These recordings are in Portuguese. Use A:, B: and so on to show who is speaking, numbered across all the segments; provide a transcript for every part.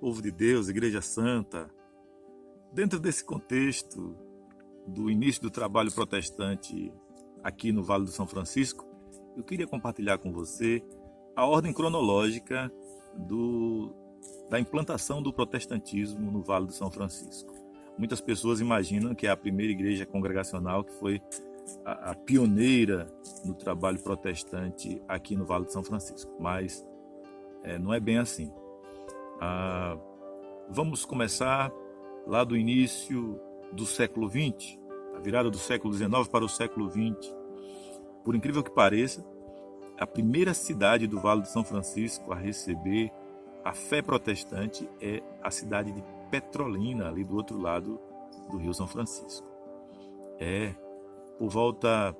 A: povo de Deus, Igreja Santa. Dentro desse contexto do início do trabalho protestante aqui no Vale do São Francisco, eu queria compartilhar com você a ordem cronológica da implantação do protestantismo no Vale do São Francisco. Muitas pessoas imaginam que é a primeira igreja congregacional que foi a pioneira no trabalho protestante aqui no Vale do São Francisco, mas não é bem assim. Vamos começar lá do início do século XX, a virada do século XIX para o século XX. Por incrível que pareça, a primeira cidade do Vale do São Francisco a receber a fé protestante é a cidade de Petrolina, ali do outro lado do Rio São Francisco. Por volta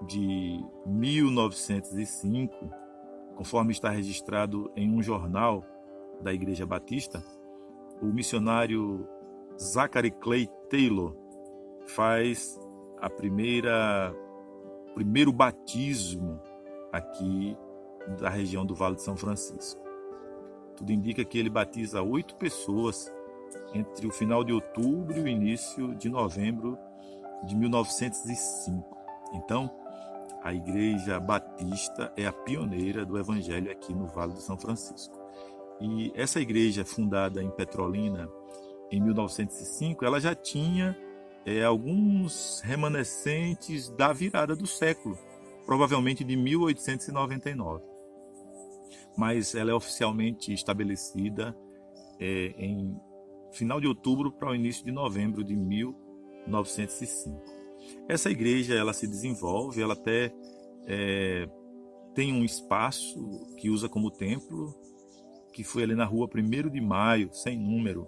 A: de 1905, conforme está registrado em um jornal da Igreja Batista, o missionário Zachary Clay Taylor faz o primeiro batismo aqui da região do Vale de São Francisco. Tudo indica que ele batiza 8 pessoas entre o final de outubro e o início de novembro de 1905. Então, a Igreja Batista é a pioneira do Evangelho aqui no Vale do São Francisco. E essa igreja, fundada em Petrolina em 1905, ela já tinha alguns remanescentes da virada do século, provavelmente de 1899. Mas ela é oficialmente estabelecida em final de outubro para o início de novembro de 1905. Essa igreja ela se desenvolve, ela até tem um espaço que usa como templo, que foi ali na rua 1º de Maio, sem número.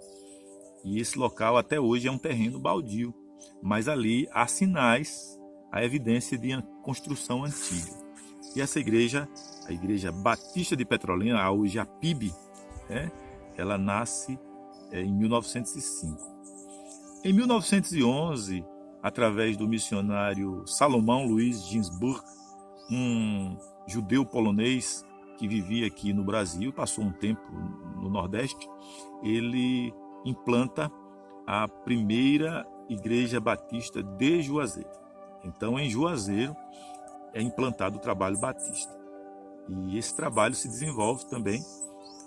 A: E esse local até hoje é um terreno baldio, mas ali há sinais, há evidência de uma construção antiga. E essa igreja, a Igreja Batista de Petrolina, hoje a PIB, ela nasce em 1905. Em 1911, através do missionário Salomão Luiz Ginsburg, um judeu polonês que vivia aqui no Brasil, passou um tempo no Nordeste, ele implanta a primeira Igreja Batista de Juazeiro. Então, em Juazeiro, é implantado o trabalho batista. E esse trabalho se desenvolve também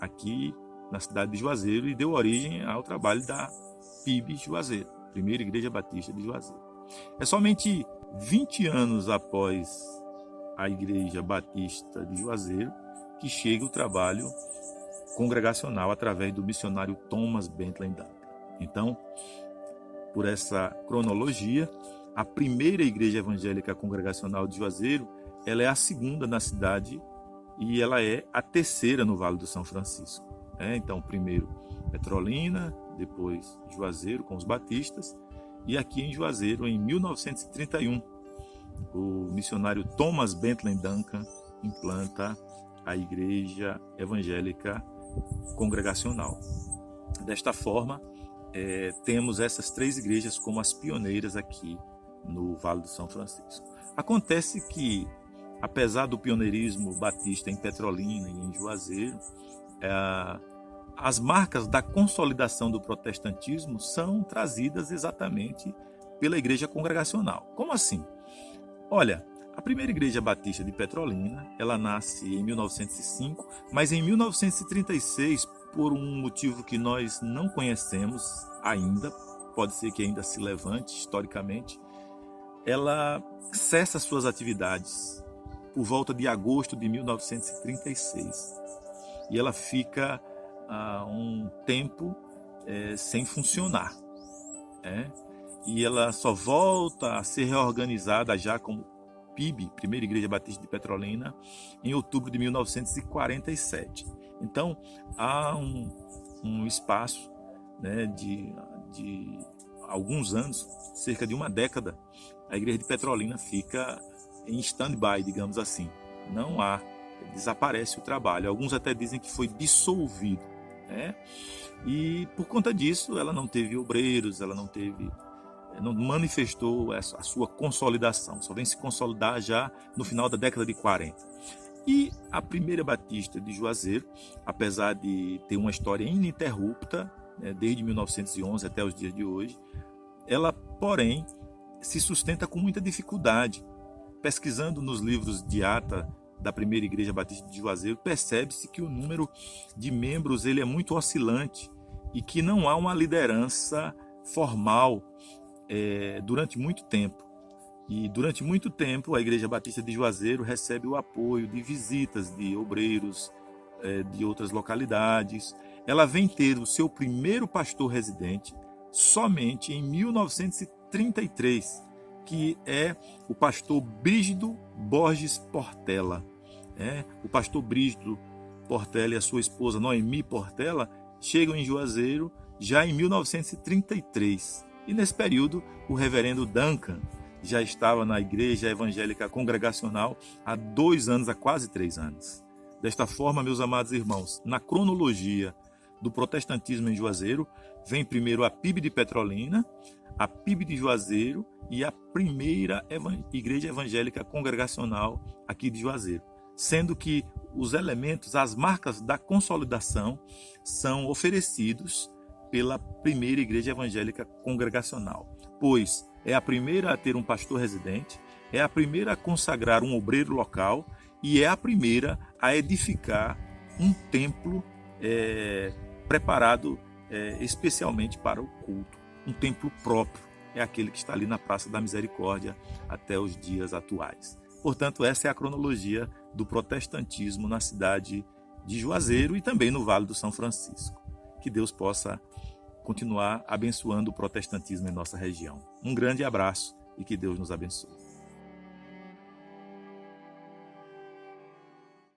A: aqui na cidade de Juazeiro e deu origem ao trabalho da PIB Juazeiro, Primeira Igreja Batista de Juazeiro. É somente 20 anos após a Igreja Batista de Juazeiro que chega o trabalho congregacional através do missionário Thomas Bentley Duncan. Então, por essa cronologia, a primeira igreja evangélica congregacional de Juazeiro, ela é a segunda na cidade e ela é a terceira no Vale do São Francisco. Então, primeiro Petrolina, depois Juazeiro com os batistas, e aqui em Juazeiro, em 1931, o missionário Thomas Bentley Duncan implanta a igreja evangélica congregacional. Desta forma, temos essas 3 igrejas como as pioneiras aqui no Vale do São Francisco. Acontece que, apesar do pioneirismo batista em Petrolina e em Juazeiro, as marcas da consolidação do protestantismo são trazidas exatamente pela igreja congregacional. Como assim? Olha, a primeira igreja batista de Petrolina, ela nasce em 1905, mas em 1936, por um motivo que nós não conhecemos ainda, pode ser que ainda se levante historicamente, ela cessa suas atividades por volta de agosto de 1936. E ela fica um tempo sem funcionar. E ela só volta a ser reorganizada já como PIB, Primeira Igreja Batista de Petrolina, em outubro de 1947. Então, há um espaço de alguns anos, cerca de uma década, a Igreja de Petrolina fica em stand-by, digamos assim. Não há, desaparece o trabalho. Alguns até dizem que foi dissolvido. E por conta disso, ela não teve obreiros, ela não manifestou a sua consolidação, só vem se consolidar já no final da década de 40. E a Primeira Batista de Juazeiro, apesar de ter uma história ininterrupta, né, desde 1911 até os dias de hoje, ela, porém, se sustenta com muita dificuldade. Pesquisando nos livros de ata da Primeira Igreja Batista de Juazeiro, percebe-se que o número de membros ele é muito oscilante e que não há uma liderança formal durante muito tempo. E durante muito tempo a Igreja Batista de Juazeiro recebe o apoio de visitas de obreiros de outras localidades. Ela vem ter o seu primeiro pastor residente somente em 1933, que é o pastor Brígido Borges Portela. O pastor Brígido Portela e a sua esposa Noemi Portela chegam em Juazeiro já em 1933. E nesse período, o reverendo Duncan já estava na Igreja Evangélica Congregacional há 2 anos, há quase 3 anos. Desta forma, meus amados irmãos, na cronologia do protestantismo em Juazeiro, vem primeiro a PIB de Petrolina, a PIB de Juazeiro e a primeira Igreja Evangélica Congregacional aqui de Juazeiro, sendo que os elementos, as marcas da consolidação são oferecidos pela primeira Igreja Evangélica Congregacional, pois é a primeira a ter um pastor residente, é a primeira a consagrar um obreiro local e é a primeira a edificar um templo preparado especialmente para o culto. Um templo próprio é aquele que está ali na Praça da Misericórdia até os dias atuais. Portanto, essa é a cronologia do protestantismo na cidade de Juazeiro e também no Vale do São Francisco. Que Deus possa continuar abençoando o protestantismo em nossa região. Um grande abraço e que Deus nos abençoe.